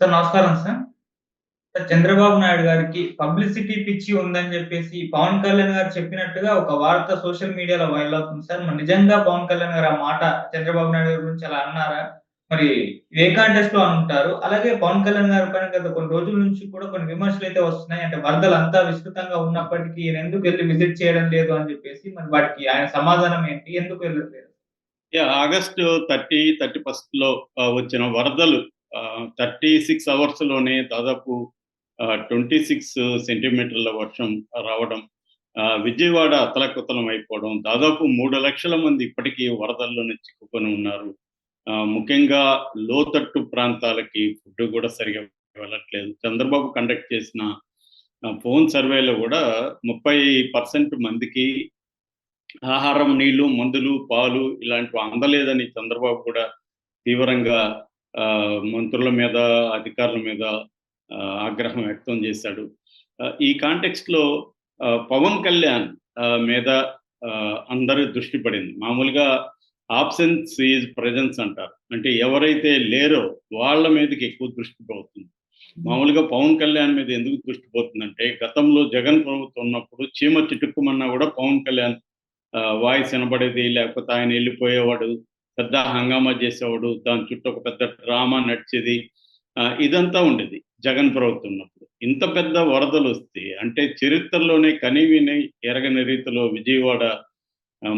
Sir నమస్కారం sir. Sir Chandrababu Naidu గారికి publicity పిచ్చి ఉందని జెప్పేసి పవన్ కళ్యాణ్ గారు చెప్పినట్టుగా ఒక వార్త సోషల్ మీడియాలో వైరల్ అవుతుంది సార్. మరి నిజంగా పవన్ కళ్యాణ్ గారు ఆ మాట చంద్రబాబు నాయుడు గారి గురించి అలా అన్నారా? మరి ఏ కాంటెక్స్ట్‌లో అనుంటారు? అలాగే పవన్ కళ్యాణ్ గారి పైన గత కొన్ని రోజుల నుంచి కూడా కొన్ని విమర్శలైతే వస్తున్నాయి. అంటే వరదలంతా విస్తృతంగా ఉన్నప్పటికీ ఈయనెందుకు ఎళ్లి విజిట్ చేయడం లేదు అని జెప్పేసి మరి వాటికి ఆయన సమాధానం ఏంటి? ఎందుకు వెళ్ళట్లేదు? ఆగస్టు 30, 31లో వచ్చిన వరదలు 36 అవర్స్‌లోనే దాదాపు 26 సెంటీమీటర్ల వర్షం రావడం, విజయవాడ అతలాకుతలం అయిపోవడం, దాదాపు 3,00,000 మంది ఇప్పటికీ వరదల్లోనే చిక్కుకొని ఉన్నారు. ముఖ్యంగా లోతట్టు ప్రాంతాలకి ఫుడ్ గూడా సరిగ్గా వెళ్ళట్లేదు. చంద్రబాబు కండక్ట్ చేసిన ఫోన్ సర్వేలో గూడా 30% మందికి ఆహారం, నీళ్లు, మందులు, పాలు ఇలాంటివి అందలేదని చంద్రబాబు కూడా తీవ్రంగా మంత్రుల మీద, అధికారుల మీద ఆగ్రహం వ్యక్తం చేశాడు. ఈ కాంటెక్స్ట్‌లో పవన్ కళ్యాణ్ మీద అందరి దృష్టి పడింది. మామూలుగా ఆబ్సెన్స్ ఈజ్ ప్రెజెన్స్ అంటారు. అంటే ఎవరైతే లేరో వాళ్ళ మీదకి ఎక్కువ దృష్టి పోతుంది. మామూలుగా పవన్ కళ్యాణ్ మీద ఎందుకు దృష్టి పోతుందంటే, గతంలో జగన్ ప్రభుత్వం ఉన్నప్పుడు చీమ చిటుక్కుమన్నా కూడా పవన్ కళ్యాణ్ వాయిస్ వినబడేది. లేకపోతే ఆయన ఎళ్ళిపోయేవాడు. పెద్ద హంగామా చేసేవాడు. దాని చుట్టూ ఒక పెద్ద డ్రామా నడిచేది. ఇదంతా ఉండేది జగన్ ప్రభుత్వం ఉన్నప్పుడు. ఇంత పెద్ద వరదలొస్తే అంటే చరిత్రలోనే కనీవినీ ఎరగని రీతిలో విజయవాడ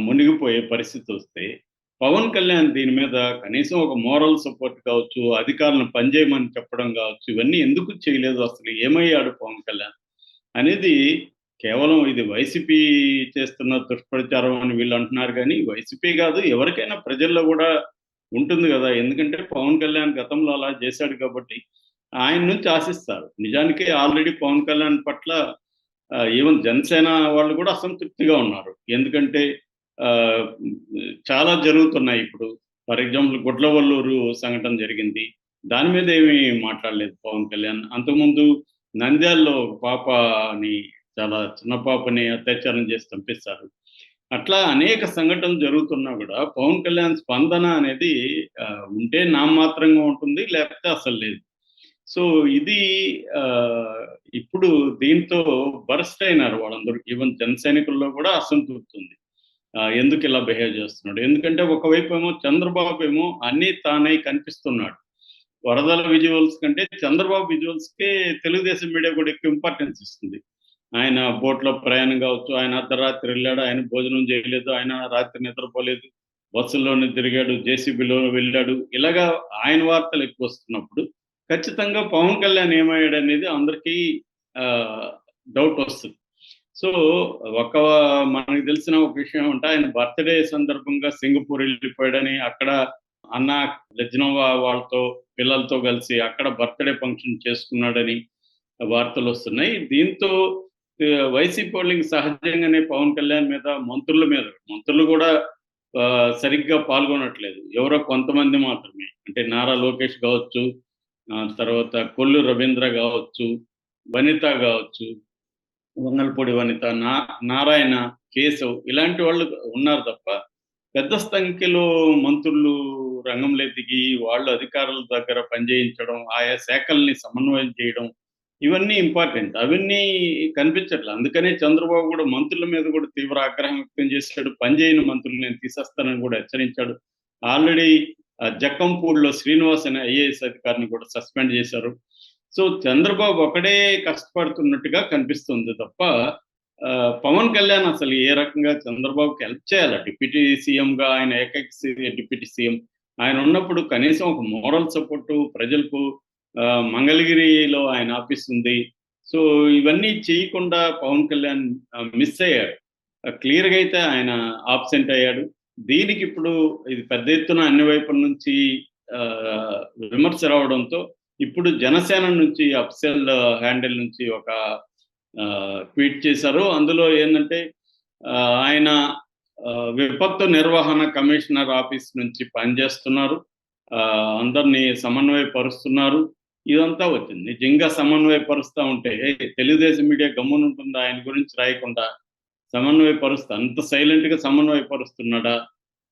మునిగిపోయే పరిస్థితొస్తే, పవన్ కళ్యాణ్ దీని మీద కనీసం ఒక మోరల్ సపోర్ట్ కావచ్చు, అధికారులను పనిచేయమని చెప్పడం కావచ్చు, ఇవన్నీ ఎందుకు చేయలేదు? అసలు ఏమయ్యాడు పవన్ కళ్యాణ్? అనేది కేవలం ఇది వైసీపీ చేస్తున్న దుష్ప్రచారం అని వీళ్ళు అంటున్నారు గానీ, వైసీపీ గాదు, ఎవరికైనా ప్రజల్లో గూడా ఉంటుంది గదా! ఎందుకంటే పవన్ కళ్యాణ్ గతంలో అలా జేశాడు కాబట్టి, ఆయన నుంచి ఆశిస్తారు. నిజానికి ఆల్రెడీ పవన్ కళ్యాణ్ పట్ల ఈవెన్ జనసేన వాళ్ళు గూడా అసంతృప్తిగా ఉన్నారు. ఎందుకంటే ఆహ్, చాలా జరుగుతున్నాయి ఇప్పుడు. ఫర్ ఎగ్జాంపుల్ గుడ్లవల్లూరు సంఘటన జరిగింది. దాని మీద ఏమి మాట్లాడలేదు పవన్ కళ్యాణ్. అంతకుముందు నంద్యాలలో ఒక పాపని చాలా చిన్న పాపని అత్యాచారం చేసి చంపేశారు. అట్లా అనేక సంఘటనలు జరుగుతున్నా గూడా పవన్ కళ్యాణ్ స్పందన అనేది ఉంటే నామమాత్రంగా ఉంటుంది. లేకపోతే అసలు లేదు. సో, ఇది ఆహ్, ఇప్పుడు దీంతో బరస్ట్ అయినారు వాళ్ళందరూ. ఈవెన్ జన సైనికుల్లో గూడా అసంతృప్తి ఉంది. ఎందుకిలా బిహేవ్ చేస్తున్నాడు? ఎందుకంటే ఒకవైపేమో చంద్రబాబేమో అన్నీ తానై కనిపిస్తున్నాడు. వరదల విజువల్స్ కంటే చంద్రబాబు విజువల్స్‌కే తెలుగుదేశం మీడియా కూడా ఎక్కువ ఇంపార్టెన్స్ ఇస్తుంది. ఆయన బోట్‌లో ప్రయాణం కావచ్చు, ఆయన అర్ధరాత్రి ఎళ్ళాడు, ఆయన భోజనం చేయలేదు, ఆయన రాత్రి నిద్రపోలేదు, బస్సుల్లోనే తిరిగాడు, జేసీబీలో వెళ్ళాడు. ఇలాగా ఆయన వార్తలు ఎక్కువొస్తున్నప్పుడు, ఖచ్చితంగా పవన్ కళ్యాణ్ ఏమయ్యాడనేది అందరికీ ఆహ్, డౌటొస్తుంది. సో, ఒక మనకు తెలిసిన ఒక విషయం ఏమంటే ఆయన బర్త్‌డే సందర్భంగా సింగపూర్ ఎళ్ళిపోయాడని, అక్కడ అన్న లెజ్నోవా వాళ్ళతో పిల్లలతో కలిసి అక్కడ బర్త్‌డే ఫంక్షన్ చేసుకున్నాడని వార్తలొస్తున్నాయి. దీంతో వైసీపీ వోళ్ళకి సహజంగానే పవన్ కళ్యాణ్ మీద, మంత్రులు గూడా సరిగ్గా పాల్గొనట్లేదు. ఎవరో కొంతమంది మాత్రమే. అంటే నారా లోకేష్ గావచ్చు, తర్వాత కొల్లు రవీంద్ర గావచ్చు, వనిత గావచ్చు, వంగలపూడి వనిత, నారాయణ, కేశవ్ ఇలాంటి వాళ్ళు ఉన్నారు తప్ప, పెద్ద సంఖ్యలో మంత్రులు రంగంలో దిగి, వాళ్ళు అధికారుల దగ్గర పనిచేయించడం, ఆయా శాఖల్ని సమన్వయం చేయడం, ఇవన్నీ ఇంపార్టెంట్. అవన్నీ కనిపించట్ల. అందుకనే చంద్రబాబు గూడా మంత్రుల మీద గూడా తీవ్ర ఆగ్రహం వ్యక్తం చేశాడు. పనిచేయని మంత్రులు నేను తీసేస్తానని గూడా హెచ్చరించాడు. ఆల్రెడీ జక్కంపూడిలో శ్రీనివాస్ అనే ఐఏఎస్ అధికారిని కూడా సస్పెండ్ చేశారు. సో, చంద్రబాబు ఒకడే కష్టపడుతున్నట్టుగా కనిపిస్తుంది తప్ప, పవన్ కళ్యాణ్ అసలు ఏ రకంగా చంద్రబాబుకి హెల్ప్ చేయాల. డిప్యూటీ సీఎంగా ఆయన ఏకైక డిప్యూటీ సీఎం. ఆయన ఉన్నప్పుడు కనీసం ఒక మోరల్ సపోర్టు ప్రజలకు మంగళగిరిలో ఆయన ఆఫీస్ ఉంది. సో, ఇవన్నీ చేయకుండా పవన్ కళ్యాణ్ మిస్ అయ్యాడు. క్లియర్‌గా అయితే ఆయన అబ్సెంట్ అయ్యాడు. దీనికిప్పుడు ఇది పెద్ద ఎత్తున అన్ని వైపుల నుంచి ఆహ్, విమర్శ రావడంతో ఇప్పుడు జనసేన నుంచి అఫ్సల్ హ్యాండిల్ నుంచి ఒక ట్వీట్ చేశారు. అందులో ఏందంటే ఆయన విపత్తు నిర్వహణ కమిషనర్ ఆఫీస్ నుంచి పనిచేస్తున్నారు. అందరిని సమన్వయపరుస్తున్నారు. ఇదంతా వచ్చింది. నిజంగా సమన్వయపరుస్తా ఉంటే తెలుగుదేశం మీడియా గమ్మునుంటుందా ఆయన గురించి రాయకుండా? అంత సైలెంట్‌గా సమన్వయపరుస్తున్నాడా?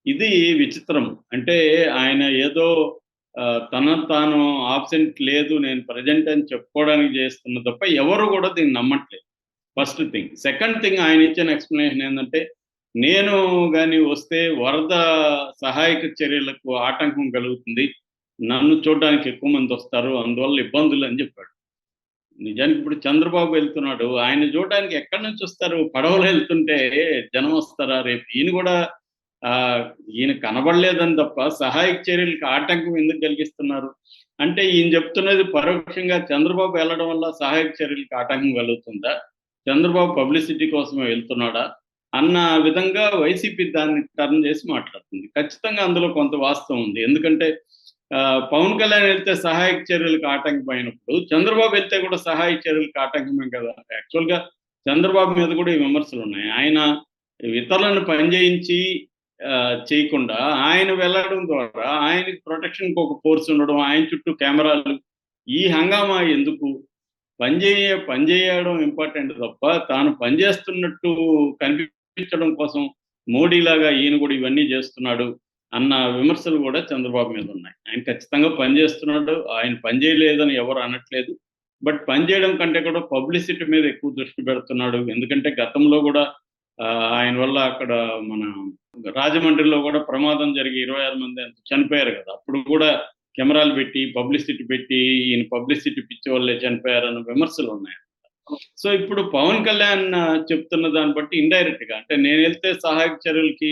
ఇది విచిత్రం. అంటే ఆయన ఏదో తాను ఆబ్సెంట్ లేదు, నేను ప్రెజెంట్ అని చెప్పుకోవడానికి చేస్తున్న తప్ప ఎవరు కూడా దీన్ని నమ్మట్లేదు. First thing. సెకండ్ థింగ్, ఆయన ఇచ్చిన ఎక్స్‌ప్లనేషన్ ఏందంటే, నేను గాని వస్తే వరద సహాయక చర్యలకు ఆటంకం కలుగుతుంది. నన్ను చూడడానికి ఎక్కువ మందొస్తారు. అందువల్ల ఇబ్బందులని చెప్పాడు. నిజానికి ఇప్పుడు చంద్రబాబు వెళ్తున్నాడు. ఆయన చూడడానికి ఎక్కడి నుంచొస్తారు? పడవలో ఎళ్తుంటే జనం వస్తారా? రేపు ఈయన గూడా ఆహ్, ఈయన కనబడలేదని తప్ప సహాయక చర్యలకి ఆటంకం ఎందుకు కలిగిస్తున్నారు? అంటే ఈయన చెప్తున్నది పరోక్షంగా చంద్రబాబు వెళ్ళడం వల్ల సహాయక చర్యలకి ఆటంకం కలుగుతుందా? చంద్రబాబు పబ్లిసిటీ కోసమే వెళ్తున్నాడా? అన్న విధంగా వైసీపీ దాన్ని టర్న్ చేసి మాట్లాడుతుంది. ఖచ్చితంగా అందులో కొంత వాస్తవం ఉంది. ఎందుకంటే పవన్ కళ్యాణ్ వెళ్తే సహాయక చర్యలకు ఆటంకమైనప్పుడు, చంద్రబాబు వెళ్తే కూడా సహాయక చర్యలకు ఆటంకమే కదా! యాక్చువల్‌గా చంద్రబాబు మీద కూడా ఈ విమర్శలున్నాయి. ఆయన ఇతరులను పని చేయించి చేయకుండా ఆయన వెళ్ళడం ద్వారా ఆయనకి ప్రొటెక్షన్‌కి ఒక ఫోర్స్ ఉండడం, ఆయన చుట్టూ కెమెరాలు, ఈ హంగామా ఎందుకు? పని చేయడం ఇంపార్టెంట్ తప్ప, తాను పని చేస్తున్నట్టు కనిపించడం కోసం మోడీలాగా ఈయన కూడా ఇవన్నీ చేస్తున్నాడు అన్న విమర్శలు కూడా చంద్రబాబు మీద ఉన్నాయి. ఆయన ఖచ్చితంగా పని చేస్తున్నాడు. ఆయన పని చేయలేదని ఎవరు అనట్లేదు. బట్ పని చేయడం కంటే కూడా పబ్లిసిటీ మీద ఎక్కువ దృష్టి పెడుతున్నాడు. ఎందుకంటే గతంలో కూడా ఆయన వల్ల అక్కడ మన రాజమండ్రిలో కూడా ప్రమాదం జరిగి 26 మంది ఎంతో చనిపోయారు కదా! అప్పుడు కూడా కెమెరాలు పెట్టి, పబ్లిసిటీ పెట్టి, ఈయన పబ్లిసిటీ పిచ్చి వల్లే చనిపోయారన్న విమర్శలున్నాయి. సో, ఇప్పుడు పవన్ కళ్యాణ్ చెప్తున్న దాన్ని బట్టి ఇండైరెక్ట్‌గా అంటే నేనెళ్తే సహాయక చర్యలకి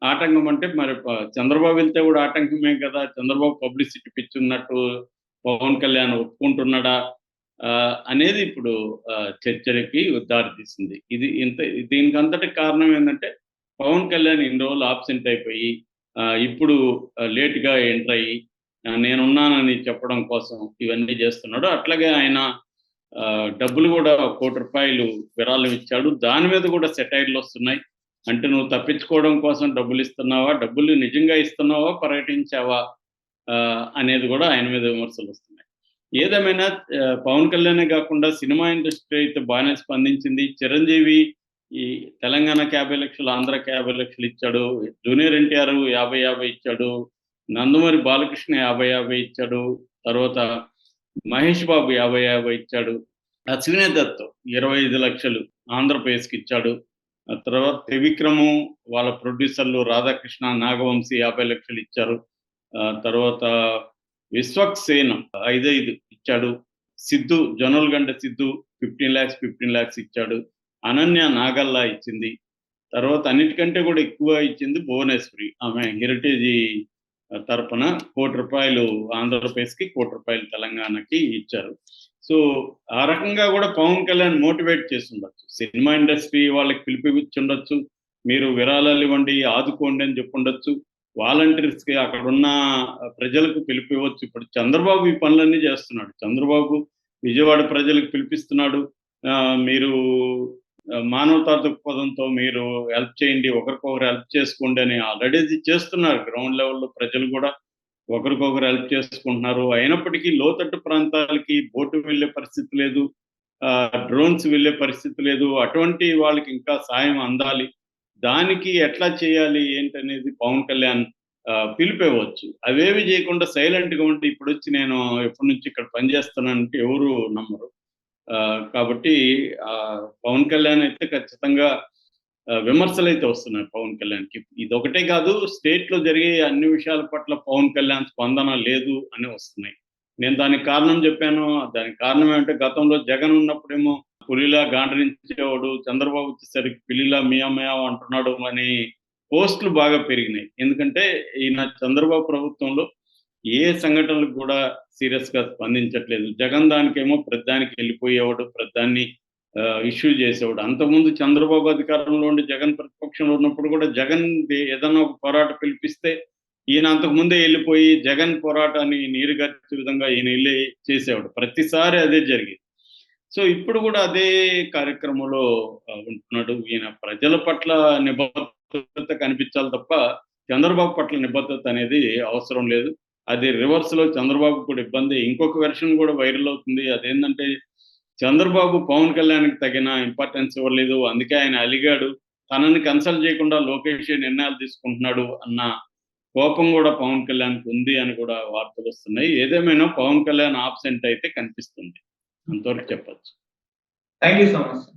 ఆటంకం అంటే మరి చంద్రబాబు వెళ్తే కూడా ఆటంకమే కదా! చంద్రబాబు పబ్లిసిటీ పిచ్చున్నట్టు పవన్ కళ్యాణ్ ఒప్పుకుంటున్నాడా? అనేది ఇప్పుడు చర్చలకి దారితీసింది. దీనికంతటికి కారణం ఏందంటే పవన్ కళ్యాణ్ ఇన్ని రోజులు ఆబ్సెంట్ అయిపోయి ఇప్పుడు లేట్‌గా ఎంటర్ అయ్యి నేనున్నానని చెప్పడం కోసం ఇవన్నీ చేస్తున్నాడు. అట్లాగే ఆయన డబ్బులు గూడా రూ. 1,00,00,000 విరాళం ఇచ్చాడు. దాని మీద కూడా సెటైర్‌లొస్తున్నాయి. అంటే నువ్వు తప్పించుకోవడం కోసం డబ్బులిస్తున్నావా? డబ్బులు నిజంగా ఇస్తున్నావా? పర్యటించావా? అనేది గూడా ఆయన మీద విమర్శలొస్తున్నాయి. ఏదేమైనా పవన్ కళ్యాణే గాకుండా సినిమా ఇండస్ట్రీ అయితే బానే స్పందించింది. చిరంజీవి ఈ తెలంగాణకి 50,00,000, ఆంధ్రాకి 50,00,000 ఇచ్చాడు. జూనియర్ ఎన్టీఆర్ 50,50 ఇచ్చాడు. నందమూరి బాలకృష్ణ 50,50 ఇచ్చాడు. తర్వాత మహేష్ బాబు 50,50 ఇచ్చాడు. అశ్వినీ దత్ 25,00,000 ఆంధ్రప్రదేశ్‌కి ఇచ్చాడు. ఆ తర్వాత త్రివిక్రము, వాళ్ళ ప్రొడ్యూసర్‌లు రాధాకృష్ణ, నాగవంశీ 50,00,000 ఇచ్చారు. తర్వాత విశ్వక్ సేన్ 5 ఇచ్చాడు. సిద్ధు, జొన్నలగడ్డ సిద్ధు 15,00,000 ఇచ్చాడు. అనన్య నాగల్లా ఇచ్చింది. తర్వాత అన్నిటికంటే కూడా ఎక్కువ ఇచ్చింది భువనేశ్వరి. ఆమె హెరిటేజీ తరపున రూ. 1,00,00,000 ఆంధ్రప్రదేశ్‌కి, రూ. 1,00,00,000 తెలంగాణకి ఇచ్చారు. సో, ఆ రకంగా కూడా పవన్ కళ్యాణ్ మోటివేట్ చేసుండొచ్చు. సినిమా ఇండస్ట్రీ వాళ్ళకి పిలిపిచ్చుండొచ్చు. మీరు విరాళాలు ఇవ్వండి, ఆదుకోండి అని చెప్పుండొచ్చు. వాలంటీర్స్‌కి అక్కడున్న ప్రజలకు పిలిపివ్వచ్చు. ఇప్పుడు చంద్రబాబు ఈ పనులన్నీ చేస్తున్నాడు. చంద్రబాబు విజయవాడ ప్రజలకు పిలిపిస్తున్నాడు. మీరు మానవతా దృక్పథంతో మీరు హెల్ప్ చేయండి, ఒకరికొకరు హెల్ప్ చేసుకోండి అని ఆల్రెడీ అది చేస్తున్నారు. గ్రౌండ్ లెవెల్‌లో ప్రజలు కూడా ఒకరికొకరు హెల్ప్ చేసుకుంటున్నారు. అయినప్పటికీ లోతట్టు ప్రాంతాలకి బోటు వెళ్ళే పరిస్థితి లేదు. డ్రోన్స్ వెళ్ళే పరిస్థితి లేదు. అటువంటి వాళ్ళకి ఇంకా సాయం అందాలి. దానికి ఎట్లా చేయాలి ఏంటనేది పవన్ కళ్యాణ్ పిలిపివ్వచ్చు. అవేవి చేయకుండా సైలెంట్‌గా ఉండి ఇప్పుడొచ్చి నేను ఎప్పటినుంచి ఇక్కడ పని చేస్తున్నానంటే ఎవరు నమ్మరు. కాబట్టి పవన్ కళ్యాణ్ అయితే ఖచ్చితంగా విమర్శలైతే వస్తున్నాయి పవన్ కళ్యాణ్‌కి. ఇదొకటే కాదు, స్టేట్‌లో జరిగే అన్ని విషయాల పట్ల పవన్ కళ్యాణ్ స్పందన లేదు అని వస్తున్నాయి. నేను దానికి కారణం చెప్పాను. దానికి కారణం ఏమంటే గతంలో జగన్ ఉన్నప్పుడేమో పులిలా గాండ్రించేవాడు, చంద్రబాబు వచ్చేసరికి పిల్లిలా మియావ్ మియావ్ అంటున్నాడు అని పోస్ట్‌లు బాగా పెరిగినాయి. ఎందుకంటే ఈయన చంద్రబాబు ప్రభుత్వంలో ఏ సంఘటనలకు కూడా సీరియస్‌గా స్పందించట్లేదు. జగన్ దానికేమో ప్రతిదానికి ఎళ్ళిపోయేవాడు. ప్రతిదాన్ని ఇష్యూ చేసేవాడు. అంతకుముందు చంద్రబాబు అధికారంలో ఉండి జగన్ ప్రతిపక్షంలో ఉన్నప్పుడు కూడా జగన్ ఏదన్నా ఒక పోరాటం పిలిపిస్తే ఈయన అంతకుముందే ఎళ్ళిపోయి జగన్ పోరాటాన్ని నీరుగార్చే విధంగా ఈయన ఎళ్లి చేసేవాడు. ప్రతిసారి అదే జరిగేది. సో, ఇప్పుడు కూడా అదే కార్యక్రమంలో ఉంటున్నాడు. ఈయన ప్రజల పట్ల నిబద్ధత కనిపించాలి తప్ప చంద్రబాబు పట్ల నిబద్ధత అనేది అవసరం లేదు. అది రివర్స్‌లో చంద్రబాబుకి కూడా ఇబ్బంది. ఇంకొక వెర్షన్ కూడా వైరల్ అవుతుంది. అదేంటంటే చంద్రబాబు పవన్ కళ్యాణ్‌కి తగిన ఇంపార్టెన్స్ ఇవ్వలేదు. అందుకే ఆయన అలిగాడు. తనని కన్సల్ట్ చేయకుండా లోకేషే నిర్ణయాలు తీసుకుంటున్నాడు అన్న కోపం కూడా పవన్ కళ్యాణ్‌కి ఉంది అని కూడా వార్తలొస్తున్నాయి. ఏదేమైనా పవన్ కళ్యాణ్ ఆబ్సెంట్ అయితే కనిపిస్తుంది. అంతవరకు చెప్పొచ్చు. Thank you so much.